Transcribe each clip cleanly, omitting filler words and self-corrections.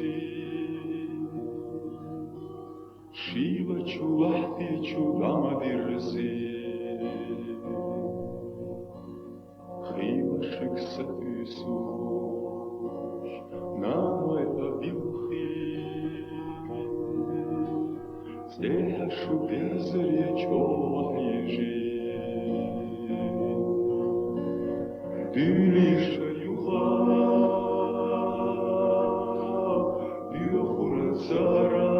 dirzi Shiva chulahti chulama dirzi Khiva shiksatu sush Namo eta bilchi Steha shuberzerye chohiji Dülisha yuha Zara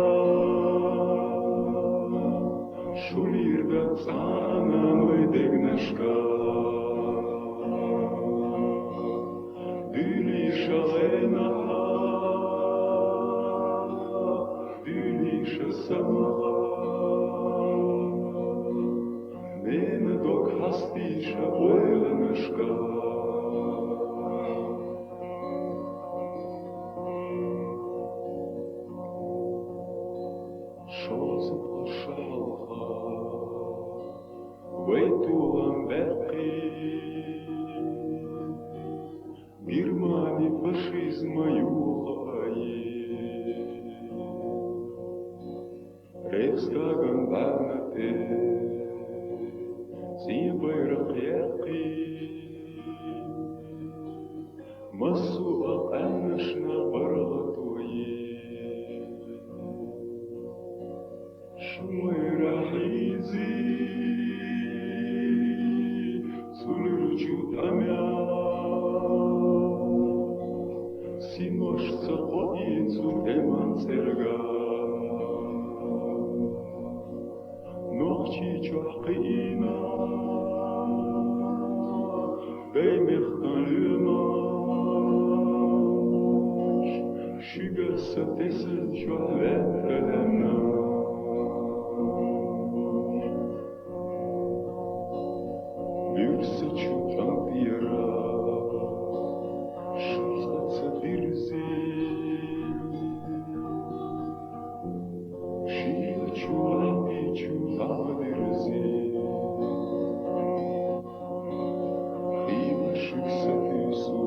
Shulir da tsana moedegnashka Düli shalena Düli shasama Mene dok hastisha oelenashka Shozit l'shalcha, ve'tulam be'chi, Birmani fashizma yuhayi, Revskagan barnate, Zibayraq yaqi, Masu aqannashna bargatoyi, Shmoira hizi, Sulurchu tamya, Simosh tsakhotitsu eman serga, Nochi chohqina, Beimechtan lumash, Shugasa tesel chohvet kademna, Bürse çutan diyara Şazatsa dirzi Şiya çulati çulama dirzi Hiva şıksa tüsu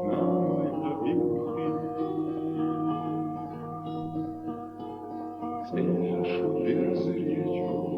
Namayla bilhi Steha şu berzir yeçu